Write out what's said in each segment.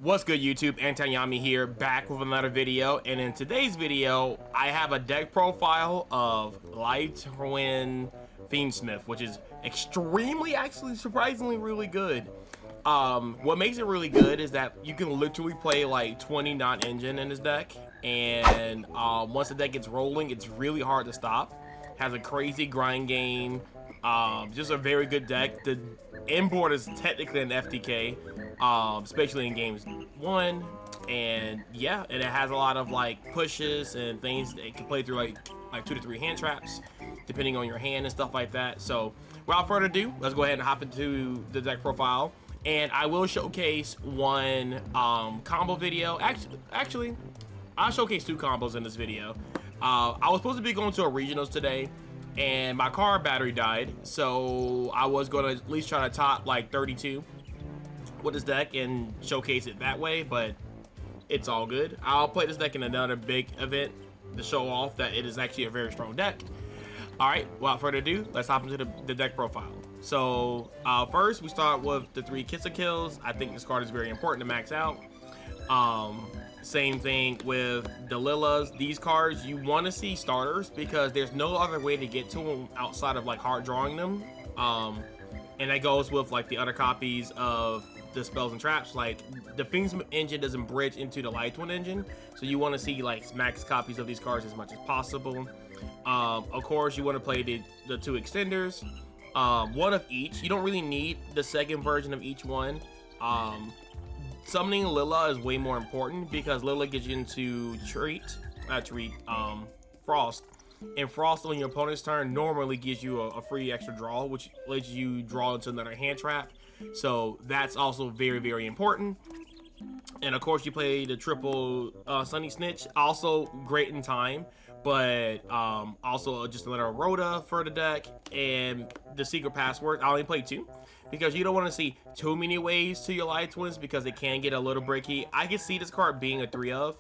What's good, YouTube? Antayami here, back with another video, and in today's video I have a deck profile of Lightwind Fiendsmith, which is extremely, actually surprisingly really good. What makes it really good is that you can literally play like 20 non-engine in this deck, and once the deck gets rolling, it's really hard to stop. Has a crazy grind game, just a very good deck. The end board is technically an FTK, especially in games 1, and yeah, and it has a lot of like pushes and things that it can play through like 2 to 3 hand traps depending on your hand and stuff like that. So without further ado, let's go ahead and hop into the deck profile, and I will showcase one combo video. Actually I'll showcase 2 combos in this video. I was supposed to be going to a regionals today, and my car battery died, so I was going to at least try to top like 32 with this deck and showcase it that way, but it's all good. I'll play this deck in another big event to show off that it is actually a very strong deck. All right, without further ado, let's hop into the deck profile. So first we start with the 3 Kiss of Kills. I think this card is very important to max out. Same thing with Delillas. These cards, you want to see starters because there's no other way to get to them outside of like hard drawing them. And that goes with like the other copies of the spells and traps. Like the Fiendsmith engine doesn't bridge into the Lightwind engine, so you want to see like max copies of these cards as much as possible. Of course, you want to play the 2 extenders, one of each. You don't really need the second version of each one. Summoning Lilla is way more important because Lilla gets you into Frost. And Frost on your opponent's turn normally gives you a free extra draw, which lets you draw into another hand trap. So that's also very, very important. And of course, you play the triple Sunny Snitch, also great in time, but also just another Rhoda for the deck, and the Secret Password. I only play 2 because you don't want to see too many ways to your Lightwinds because it can get a little bricky. I can see this card being a 3 of,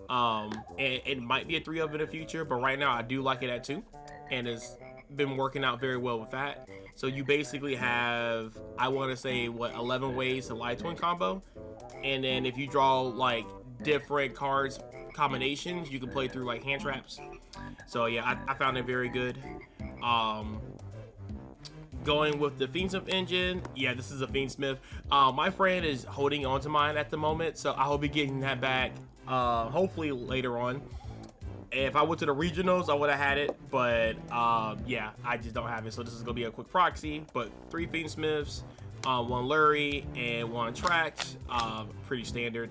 and it might be a 3 of in the future, but right now I do like it at 2, and it's been working out very well with that. So you basically have, I want to say, what, 11 ways to Lightwind combo, and then if you draw like different cards combinations, you can play through like hand traps. So yeah, I found it very good. Going with the Fiendsmith engine, yeah, this is a Fiendsmith. My friend is holding on to mine at the moment, so I will be getting that back hopefully later on. If I went to the regionals, I would have had it, but yeah, I just don't have it. So this is gonna be a quick proxy, but 3 Fiendsmiths, 1 Lurie, and 1 Trax, pretty standard.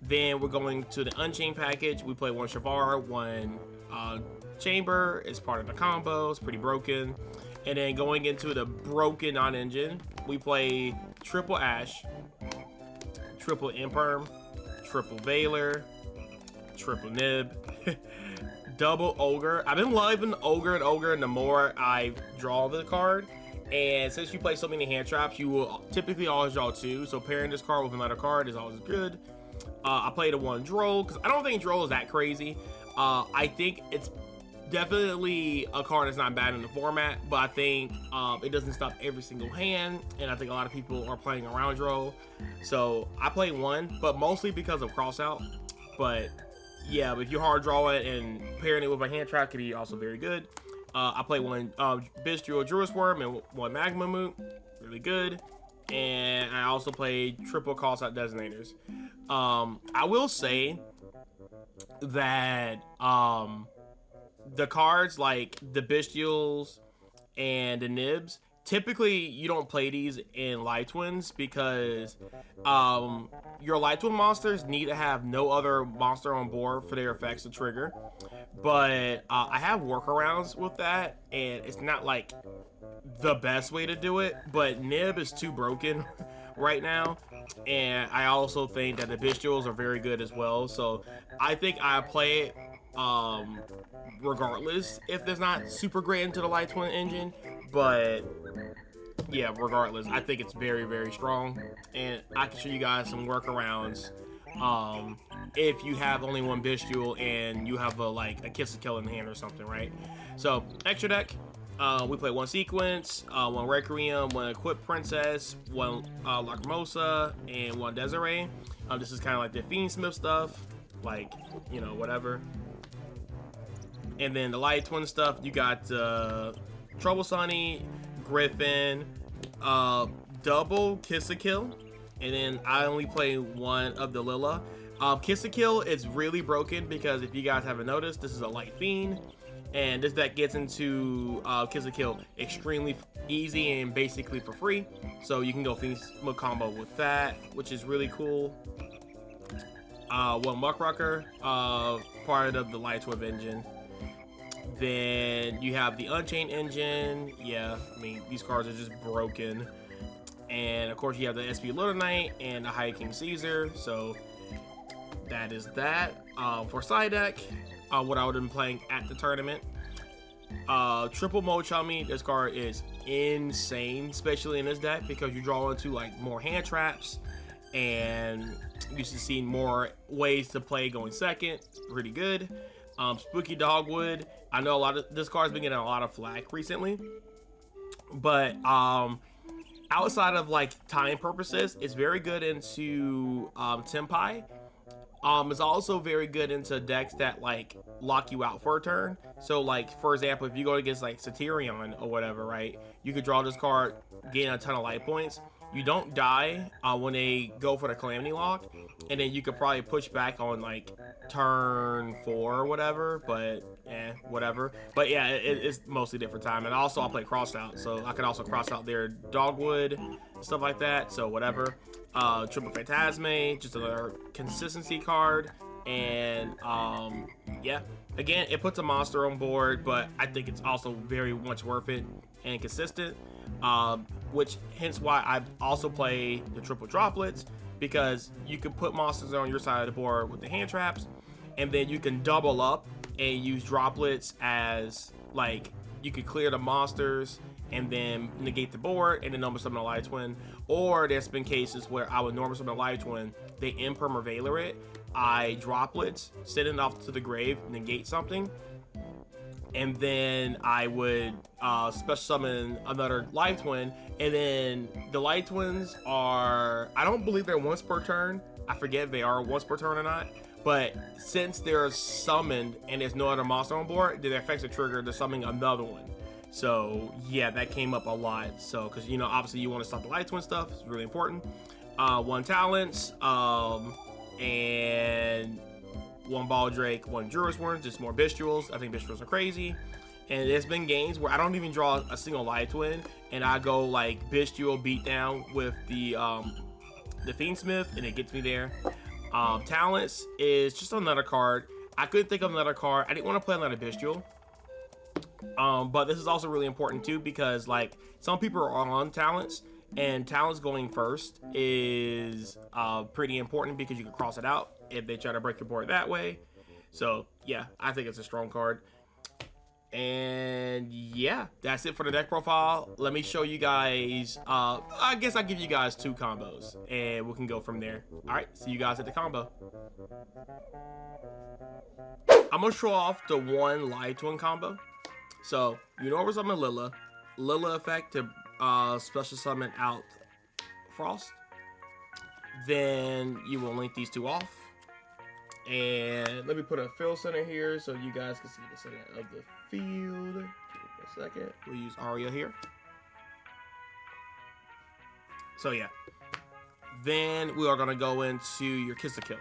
Then we're going to the Unchained package. We play 1 Shavar, 1 Chamber. It's part of the combo. It's pretty broken. And then going into the broken non-engine, we play triple Ash, triple Imperm, triple Veiler, triple Nib, double Ogre. I've been loving Ogre and Ogre, and the more I draw the card. And since you play so many hand traps, you will typically always draw 2. So pairing this card with another card is always good. I played a 1 Droll because I don't think Droll is that crazy. I think it's definitely a card that's not bad in the format, but I think it doesn't stop every single hand, and I think a lot of people are playing around Droll. So I play 1, but mostly because of crossout. But yeah, if you hard draw it and pairing it with a hand trap can be also very good. I play 1 Bistro Druid Worm and 1 Magma Moot, really good. And I also played triple Call Out Detonators. I will say that the cards like the Bestials and the Nibs, typically you don't play these in Lightwinds because your Lightwind monsters need to have no other monster on board for their effects to trigger. But I have workarounds with that, and it's not like the best way to do it, but Nib is too broken right now, and I also think that the Bestials are very good as well. So I think I play it regardless if there's not super great into the Lightwind engine, but yeah, regardless, I think it's very, very strong, and I can show you guys some workarounds if you have only 1 Bestial and you have a Kiss of Kill in hand or something, right? So extra deck, We play one sequence, one Requiem, one Equipped Princess, one Lacrimosa, and one Desiree. This is kind of like the Fiendsmith stuff, like, you know, whatever. And then the Light Twin stuff, you got Trouble Sunny, Griffin, double Kiss a Kill, and then I only play one of the Lilla. Kiss a Kill is really broken because if you guys haven't noticed, this is a light fiend, and this deck gets into Kiss a Kill extremely easy and basically for free. So you can go Fiendsmith combo with that, which is really cool. One Muckrucker, part of the Light Twin engine. Then you have the Unchained engine. Yeah, I mean, these cards are just broken. And of course you have the SP Little Knight and the High King Caesar. So that is that. For side deck, what I would have been playing at the tournament. Triple Mo Chummy, this card is insane, especially in this deck because you draw into like more hand traps and you should see more ways to play going second. Pretty good. Spooky Dogwood, I know this card's been getting a lot of flack recently, but outside of like time purposes, it's very good into Tempai. It's also very good into decks that like lock you out for a turn. So like, for example, if you go against like Satyrion or whatever, right, you could draw this card, gain a ton of life points. You don't die when they go for the Calamity Lock, and then you could probably push back on like turn 4 or whatever, but whatever. But yeah, it's mostly different time. And also I'll play cross out, so I can also cross out their Dogwood, stuff like that, so whatever. Triple Phantasme, just another consistency card. And yeah, again, it puts a monster on board, but I think it's also very much worth it and consistent. Which hence why I also play the triple droplets, because you can put monsters on your side of the board with the hand traps, and then you can double up and use droplets as like, you could clear the monsters and then negate the board and then normal summon a Light Twin. Or there's been cases where I would normal summon a Light Twin, they impermanent it, I droplets, send it off to the grave, negate something, and then I would special summon another Light Twin. And then the Light Twins are, I don't believe they're once per turn. I forget if they are once per turn or not. But since they're summoned and there's no other monster on board, then it affects the trigger to summoning another one. So yeah, that came up a lot. So, because you know, obviously you want to stop the Light Twin stuff. It's really important. One Talents, and one Baldrake, one Juris Worm, just more Bestials. I think Bestials are crazy. And there's been games where I don't even draw a single Light Twin, and I go like Bestial beatdown with the Fiendsmith, and it gets me there. Talents is just another card. I couldn't think of another card. I didn't want to play another Bestial. But this is also really important too, because like some people are on Talents, and Talents going first is pretty important because you can cross it out if they try to break your board that way. So yeah, I think it's a strong card. And yeah, that's it for the deck profile. Let me show you guys, I guess I'll give you guys 2 combos and we can go from there. All right, see you guys at the combo. I'm gonna show off the one Light Twin combo. So you know what's summon Lilla effect to special summon out Frost. Then you will link these 2 off. And let me put a field center here so you guys can see the center of the field. Give me a second. We'll use Aria here. So yeah. Then we are gonna go into your Kiss a Kill.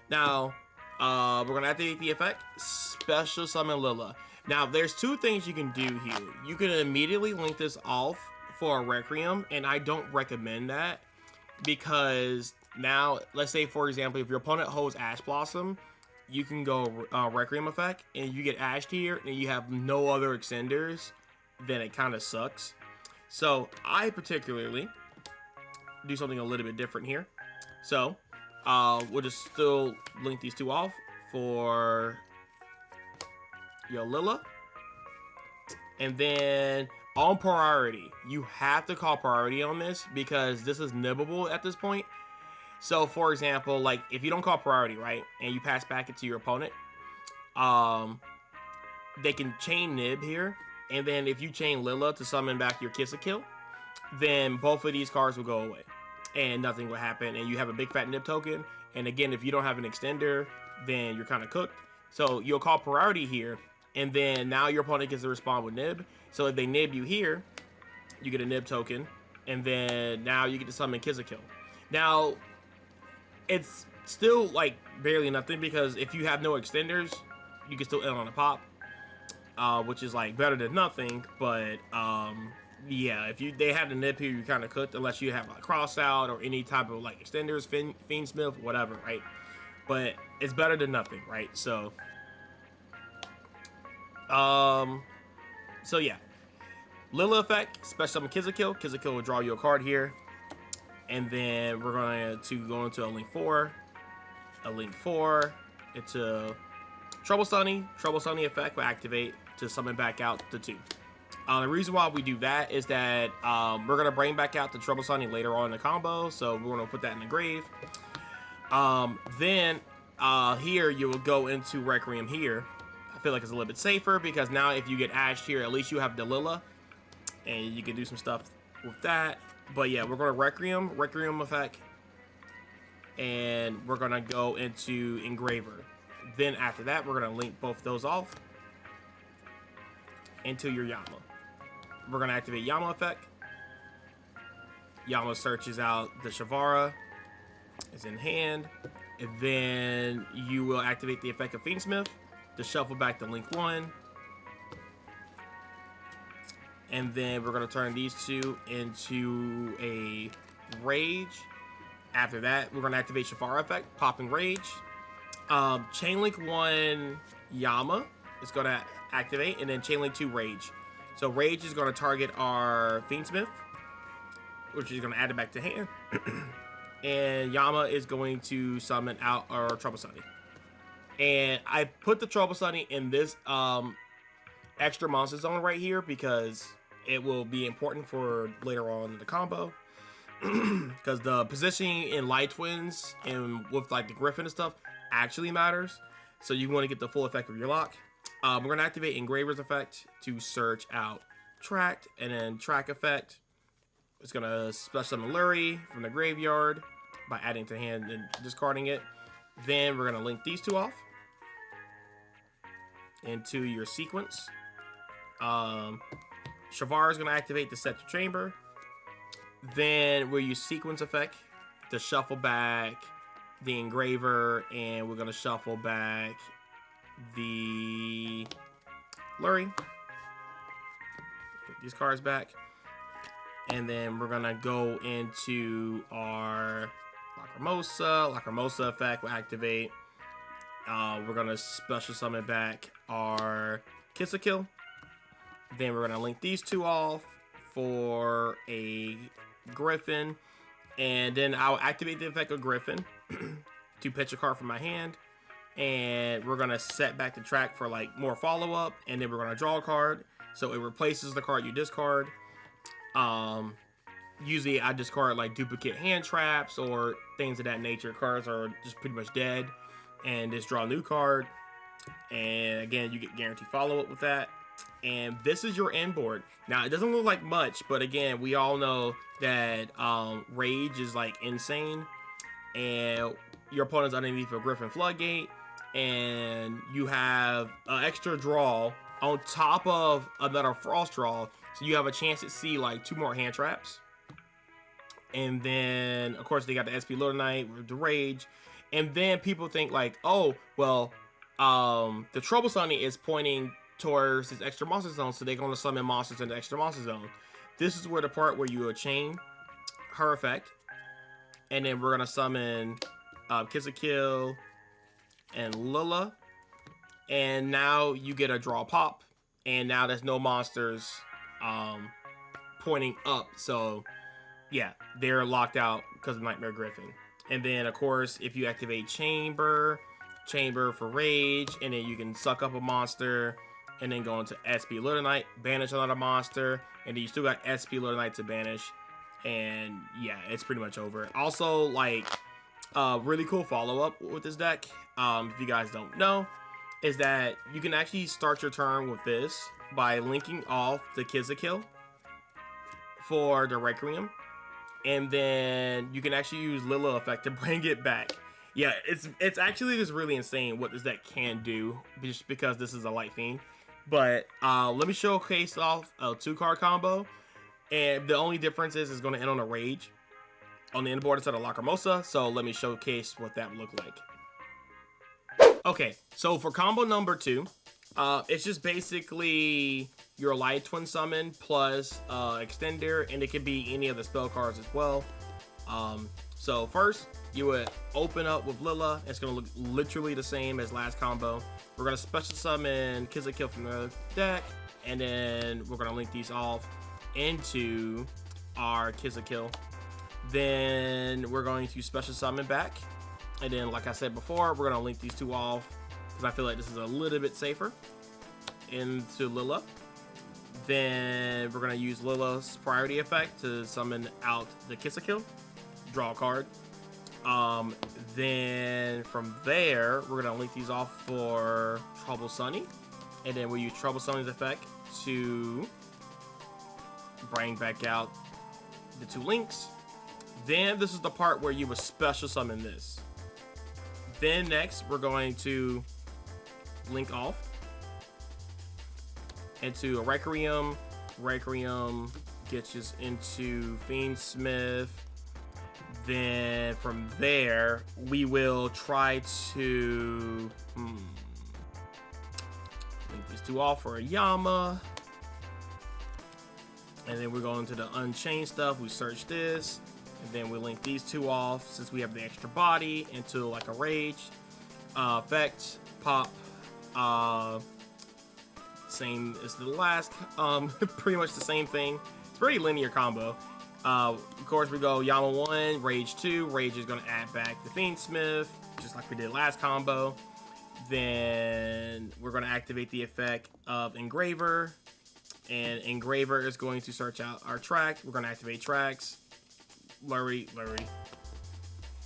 Now, we're gonna activate the effect, special summon Lilla. Now, there's 2 things you can do here. You can immediately link this off for a Requiem, and I don't recommend that because now, let's say, for example, if your opponent holds Ash Blossom, you can go Requiem effect, and you get Ashed here, and you have no other extenders, then it kind of sucks. So, I particularly do something a little bit different here. So, we'll just still link these 2 off for your Lilla. And then, on priority, you have to call priority on this because this is nibbable at this point. So, for example, like, if you don't call priority, right, and you pass back it to your opponent, they can chain nib here, and then if you chain Lilla to summon back your Kiss-a-Kill, then both of these cards will go away, and nothing will happen, and you have a big fat Nib token. And again, if you don't have an extender, then you're kind of cooked. So you'll call priority here, and then now your opponent gets to respond with Nib. So if they Nib you here, you get a Nib token, and then now you get to summon Kiss-a-Kill. Now, it's still like barely nothing, because if you have no extenders, you can still end on a pop, which is like better than nothing. But yeah, if they had a Nib here, you kind of cooked, unless you have like cross out or any type of like extenders, Fiendsmith, whatever, right? But it's better than nothing, right? So yeah, Lilla effect, special summon Kiss-a-Kill. Kiss-a-Kill will draw you a card here, and then we're going to go into a Link 4, into Trouble Sunny. Trouble Sunny effect will activate to summon back out the 2. The reason why we do that is that we're going to bring back out the Trouble Sunny later on in the combo, so we're going to put that in the grave. Then here you will go into Requiem here. I feel like it's a little bit safer, because now if you get ashed here, at least you have Delilla, and you can do some stuff with that. But yeah, we're going to Requiem effect, and we're going to go into Engraver. Then after that, we're going to link both those off into your Yama. We're going to activate Yama effect. Yama searches out the Shavara. It's in hand. And then you will activate the effect of Fiendsmith to shuffle back the Link 1. And then we're going to turn these 2 into a Rage. After that, we're going to activate Shavara effect, popping Rage. Chain Link 1 Yama is going to activate, and then Chain Link 2 Rage. So Rage is going to target our Fiendsmith, which is going to add it back to hand. And Yama is going to summon out our Trouble Sunny. And I put the Trouble Sunny in this extra monster zone right here, because it will be important for later on in the combo. Because the positioning in Light Twins and with like the Griffin and stuff actually matters. So you want to get the full effect of your lock. We're going to activate Engraver's effect to search out Tract, and then Track effect. It's going to special summon Lurie from the graveyard by adding to hand and discarding it. Then we're going to link these 2 off into your sequence. Shavara is going to activate the Scepter Chamber. Then we'll use sequence effect to shuffle back the Engraver, and we're going to shuffle back the Lurie. Put these cards back. And then we're going to go into our Lacrimosa. Lacrimosa effect will activate. We're going to special summon back our Kiss-a-Kill. Then we're going to link these 2 off for a Griffin. And then I'll activate the effect of Griffin to pitch a card from my hand. And we're going to set back the track for like more follow-up. And then we're going to draw a card. So it replaces the card you discard. Usually I discard like duplicate hand traps or things of that nature. Cards are just pretty much dead. And just draw a new card. And again, you get guaranteed follow-up with that. And this is your end board. Now, it doesn't look like much, but again, we all know that Rage is like insane. And your opponent's underneath a Griffin Floodgate. And you have an extra draw on top of another Frost draw. So you have a chance to see like 2 more hand traps. And then, of course, they got the SP Little Knight with the Rage. And then people think like, oh, well, the Trouble Sunny is pointing towards this extra monster zone, so they're going to summon monsters in the extra monster zone. This is where the part where you will chain her effect, and then we're going to summon Kiss-a-Kill and Lilla, and now you get a draw pop, and now there's no monsters pointing up, so yeah, they're locked out because of Nightmare Griffin. And then, of course, if you activate Chamber for Rage, and then you can suck up a monster, and then go into SP Little Knight, banish another monster, and then you still got SP Little Knight to banish, and yeah, it's pretty much over. Also, like, really cool follow-up with this deck, if you guys don't know, is that you can actually start your turn with this, by linking off the Kill for the Requiem, and then you can actually use Lilla effect to bring it back. Yeah, it's actually just really insane what this deck can do, just because this is a light fiend. But let me showcase off a 2-card combo, and the only difference is it's going to end on a Rage on the end board instead of Lacrimosa. So let me showcase what that would look like. Okay, so for combo number 2, it's just basically your Light Twin summon plus Extender, and it could be any of the spell cards as well. So first, you would open up with Lilla. It's going to look literally the same as last combo. We're going to special summon Kill from the deck, and then we're going to link these off into our Kill. Then we're going to special summon back, and then like I said before, we're going to link these two off because I feel like this is a little bit safer into Lilla. Then we're going to use Lilla's priority effect to summon out the Kill, draw a card. Then from there, we're going to link these off for Trouble Sunny, and then we'll use Trouble Sunny's effect to bring back out the 2 links. Then this is the part where you would special summon this. Then next, we're going to link off into a Requiem. Requiem gets us into Fiendsmith. Then from there, we will try to link these two off for a Yama. And then we're going to the Unchained stuff. We search this. And then we link these two off since we have the extra body into like a Rage. Effect, pop. Same as the last. Pretty much the same thing. It's a pretty linear combo. Of course, we go Yama 1, Rage 2. Rage is going to add back the Fiendsmith, just like we did last combo. Then we're going to activate the effect of Engraver. And Engraver is going to search out our track. We're going to activate tracks. Lurry.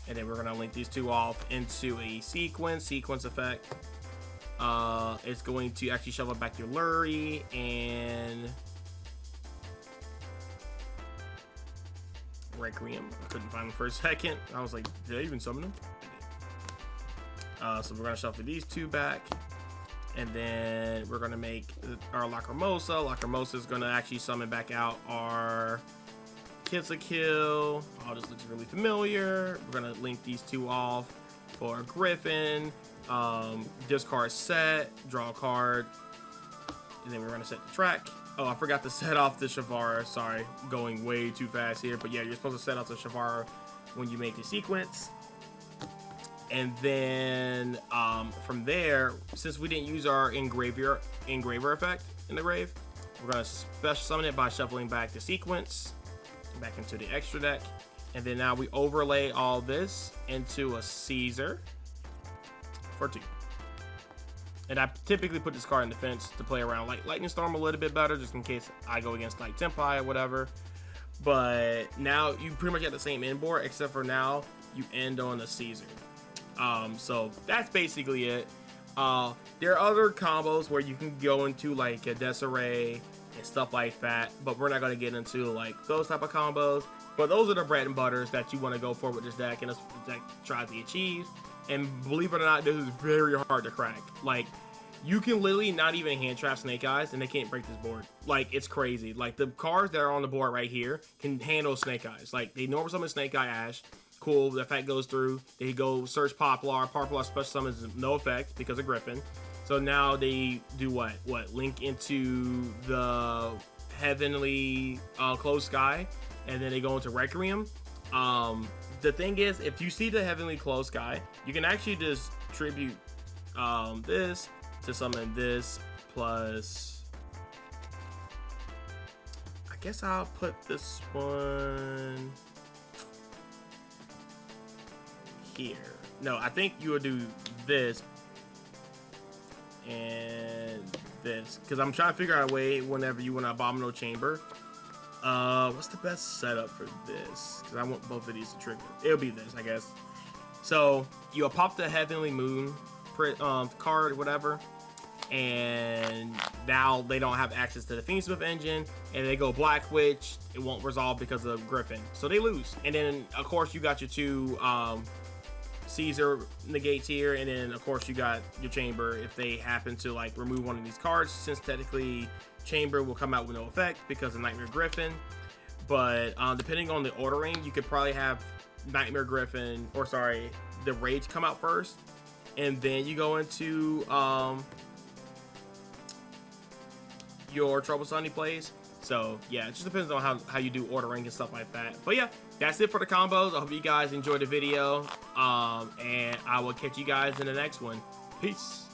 And then we're going to link these two off into a sequence effect. It's going to actually shovel back your Lurry and Requiem. I couldn't find them for a second. I was like, did I even summon them? So we're going to shuffle these two back. And then we're going to make our Lacrimosa. Lacrimosa is going to actually summon back out our Kill. Oh, this looks really familiar. We're going to link these two off for Griffin. Discard set, draw a card. And then we're going to set the track. Oh, I forgot to set off the Shavara. Sorry, going way too fast here. But yeah, you're supposed to set off the Shavara when you make the sequence. And then from there, since we didn't use our Engraver effect in the grave, we're going to special summon it by shuffling back the sequence back into the extra deck. And then now we overlay all this into a Caesar for 2. And I typically put this card in defense to play around like Lightning Storm a little bit better, just in case I go against like Tempai or whatever. But now you pretty much have the same end board, except for now you end on a Caesar. So that's basically it. There are other combos where you can go into like a Desiree and stuff like that, but we're not going to get into like those type of combos. But those are the bread and butters that you want to go for with this deck, and this deck tries to achieve. And believe it or not, this is very hard to crack. Like, you can literally not even hand trap Snake Eyes and they can't break this board. Like, it's crazy. Like, the cards that are on the board right here can handle Snake Eyes. Like, they normal summon Snake Eye Ash. Cool, the effect goes through. They go search Poplar. Poplar special summons no effect because of Griffin. So now they do what? Link into the Heavenly Closed Sky. And then they go into Requiem. The thing is, if you see the Heavenly Closed Sky, you can actually just tribute this to summon this plus. I guess I'll put this one here. No, I think you will do this and this because I'm trying to figure out a way whenever you want an Abominable Chamber. What's the best setup for this? Because I want both of these to trigger. It'll be this, I guess. So you'll pop the Heavenly Moon card, whatever, and now they don't have access to the Fiendsmith engine, and they go Black Witch, it won't resolve because of Griffin, so they lose. And then of course you got your two Caesar negates here, and then of course you got your Chamber if they happen to like remove one of these cards, since technically Chamber will come out with no effect because of Nightmare Griffin. But depending on the ordering, you could probably have Nightmare Griffin, or sorry, the Rage come out first, and then you go into your Trouble Sunny plays. So yeah, it just depends on how you do ordering and stuff like that. But yeah, that's it for the combos. I hope you guys enjoyed the video, and I will catch you guys in the next one. Peace.